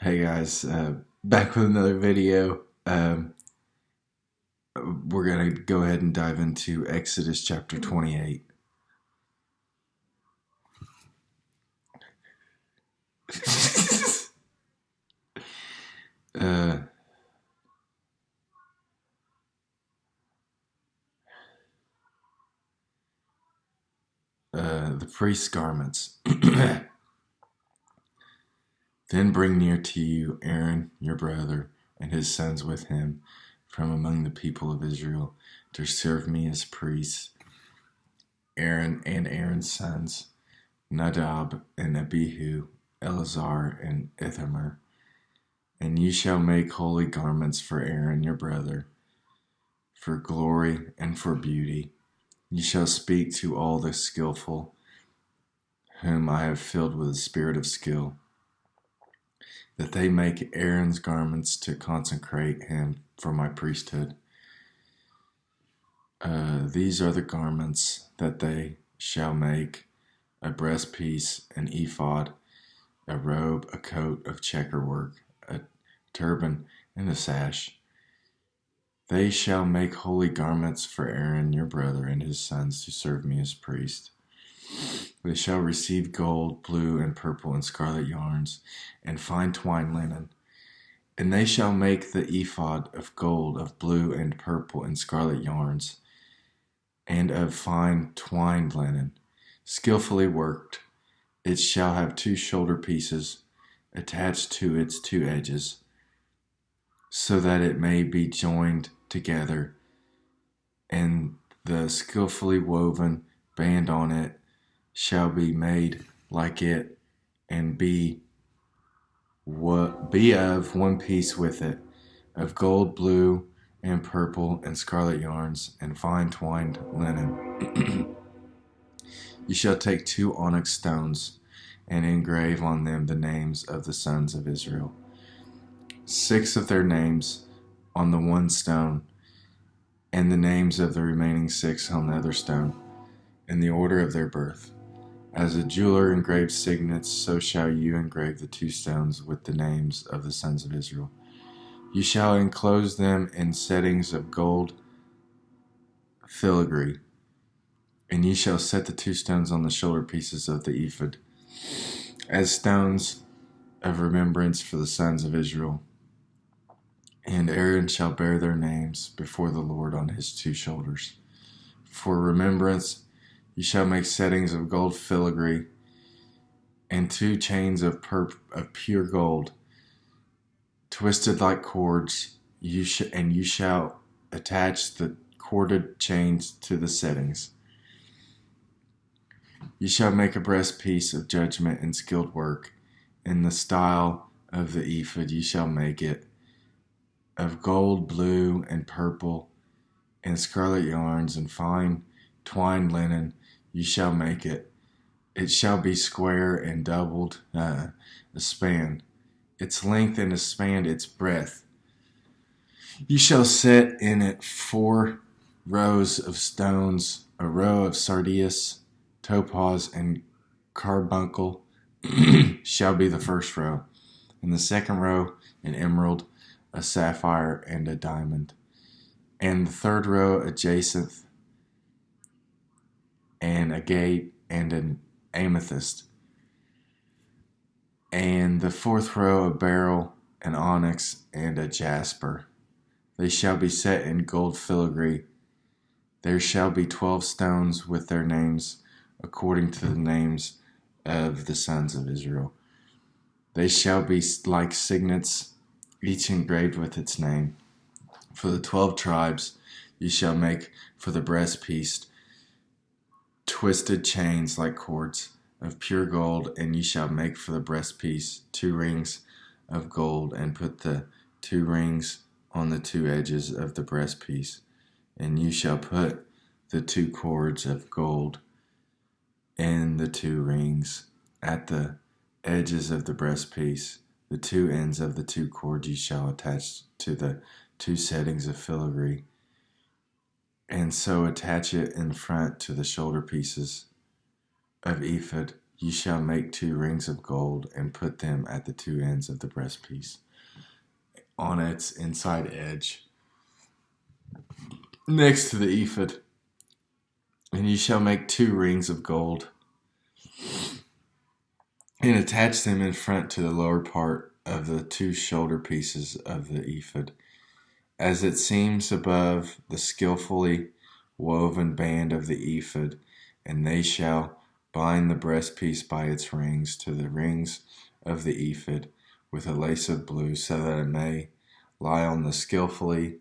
Hey guys, back with another video. We're gonna go ahead and dive into Exodus chapter 28. uh, the priest's garments. Then bring near to you Aaron, your brother, and his sons with him from among the people of Israel to serve me as priests. Aaron and Aaron's sons, Nadab and Abihu, Eleazar and Ithamar. And ye shall make holy garments for Aaron your brother, for glory and for beauty. Ye shall speak to all the skillful, whom I have filled with a spirit of skill, that they make Aaron's garments to consecrate him for my priesthood. These are the garments that they shall make: a breastpiece, an ephod, a robe, a coat of checkerwork, a turban, and a sash. They shall make holy garments for Aaron your brother and his sons to serve me as priest. They shall receive gold, blue, and purple, and scarlet yarns, and fine twined linen. And they shall make the ephod of gold, of blue, and purple, and scarlet yarns, and of fine twined linen, skillfully worked. It shall have 2 shoulder pieces attached to its 2 edges, so that it may be joined together, and the skillfully woven band on it shall be made like it, and be of one piece with it, of gold, blue, and purple, and scarlet yarns, and fine twined linen. You shall take 2 onyx stones, and engrave on them the names of the sons of Israel, 6 of their names on the one stone, and the names of the remaining 6 on the other stone, in the order of their birth. As a jeweler engraves signets, so shall you engrave the 2 stones with the names of the sons of Israel. You shall enclose them in settings of gold filigree, and ye shall set the 2 stones on the shoulder pieces of the ephod, as stones of remembrance for the sons of Israel. And Aaron shall bear their names before the Lord on his 2 shoulders. For remembrance, you shall make settings of gold filigree, and 2 chains of pure gold, twisted like cords. You shall attach the corded chains to the settings. You shall make a breastpiece of judgment and skilled work. In the style of the ephod you shall make it, of gold, blue, and purple, and scarlet yarns, and fine twined linen. You shall make it. It shall be square and doubled, a span, its length, and a span its breadth. You shall set in it 4 rows of stones, a row of sardius, topaz, and carbuncle shall be the first row, and the second row an emerald, a sapphire, and a diamond, and the third row a jacinth, and agate, and an amethyst, and the 4th row a beryl, an onyx, and a jasper. They shall be set in gold filigree. There shall be 12 stones with their names, according to the names of the sons of Israel. They shall be like signets, each engraved with its name. For the 12 tribes you shall make for the breastpiece twisted chains like cords of pure gold, and ye shall make for the breastpiece 2 rings of gold, and put the 2 rings on the 2 edges of the breastpiece. And you shall put the 2 cords of gold in the 2 rings at the edges of the breastpiece. The 2 ends of the 2 cords you shall attach to the 2 settings of filigree, and so attach it in front to the shoulder pieces of ephod. you shall make 2 rings of gold and put them at the 2 ends of the breastpiece on its inside edge next to the ephod. And you shall make 2 rings of gold and attach them in front to the lower part of the 2 shoulder pieces of the ephod, as it seems above the skillfully woven band of the ephod, and they shall bind the breastpiece by its rings to the rings of the ephod with a lace of blue, so that it may lie on the skillfully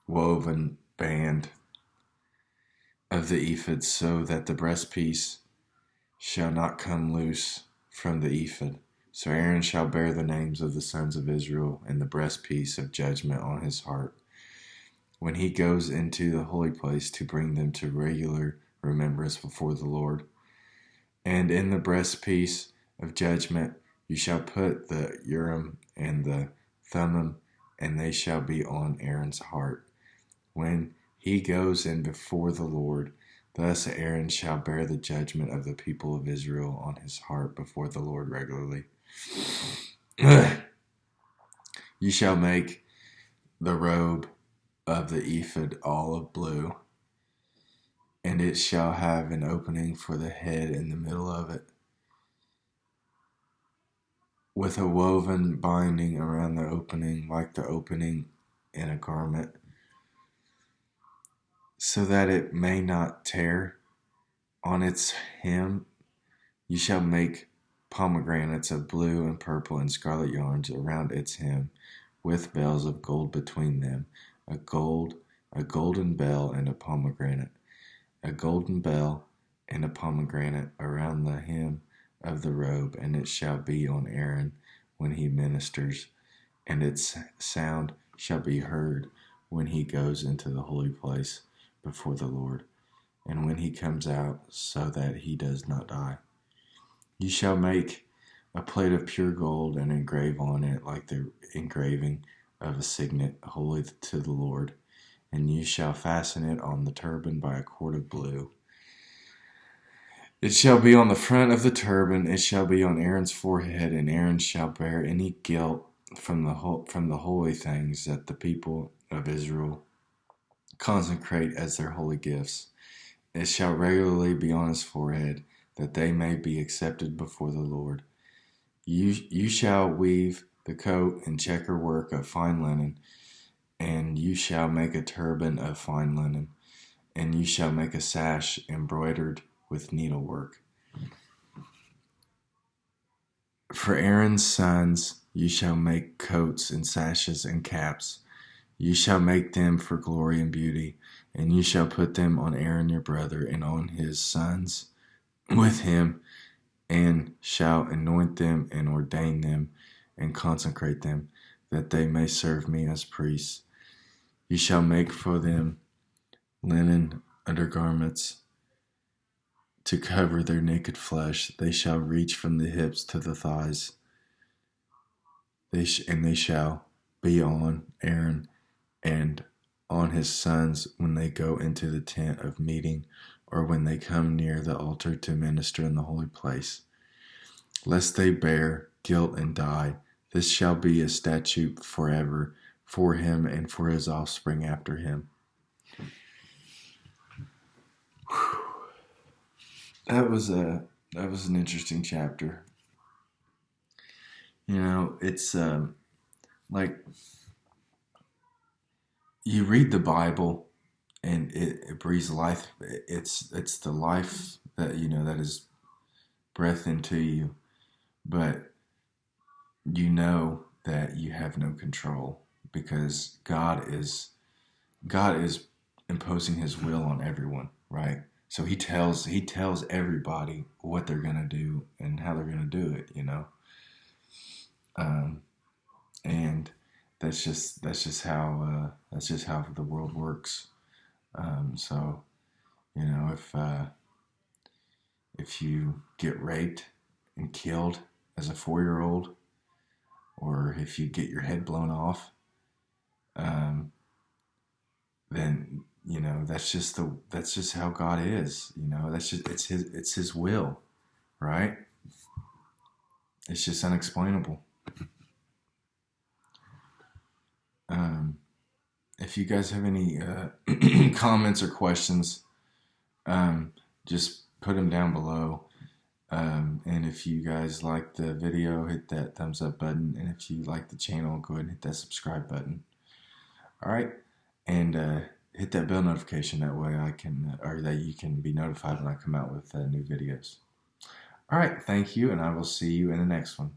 woven band of the ephod, so that the breastpiece shall not come loose from the ephod. So Aaron shall bear the names of the sons of Israel and the breastpiece of judgment on his heart when he goes into the holy place to bring them to regular remembrance before the Lord. And in the breastpiece of judgment you shall put the Urim and the Thummim, and they shall be on Aaron's heart when he goes in before the Lord. Thus Aaron shall bear the judgment of the people of Israel on his heart before the Lord regularly. You shall make the robe of the ephod olive blue, and it shall have an opening for the head in the middle of it, with a woven binding around the opening like the opening in a garment, so that it may not tear. On its hem you shall make pomegranates of blue and purple and scarlet yarns around its hem, with bells of gold between them, a golden bell and a pomegranate, a golden bell and a pomegranate around the hem of the robe, and it shall be on Aaron when he ministers, and its sound shall be heard when he goes into the holy place before the Lord, and when he comes out, so that he does not die. You shall make a plate of pure gold and engrave on it like the engraving of a signet, holy to the Lord, and you shall fasten it on the turban by a cord of blue. It shall be on the front of the turban, it shall be on Aaron's forehead, and Aaron shall bear any guilt from the holy things that the people of Israel consecrate as their holy gifts. It shall regularly be on his forehead, that they may be accepted before the Lord. You shall weave the coat in checker work of fine linen, and you shall make a turban of fine linen, and you shall make a sash embroidered with needlework. For Aaron's sons you shall make coats and sashes and caps. You shall make them for glory and beauty, and you shall put them on Aaron your brother and on his sons with him, and shall anoint them and ordain them and consecrate them, that they may serve me as priests. You shall make for them linen undergarments to cover their naked flesh. They shall reach from the hips to the thighs, and they shall be on Aaron and on his sons when they go into the tent of meeting, or when they come near the altar to minister in the holy place, lest they bear guilt and die. This shall be a statute forever for him and for his offspring after him. That was an interesting chapter. You know, it's like you read the Bible and it breathes life. It's the life that that is breath into you, but you know that you have no control, because God is imposing his will on everyone, right? So he tells everybody what they're gonna do and how they're gonna do it, and that's just how the world works. So if you get raped and killed as a 4-year-old, or if you get your head blown off, then that's just how God is. It's his will, right? It's just unexplainable. If you guys have any comments or questions, just put them down below. And if you guys like the video, hit that thumbs up button. And if you like the channel, go ahead and hit that subscribe button. All right. And hit that bell notification. That way I can, or that you can be notified when I come out with new videos. All right. Thank you. And I will see you in the next one.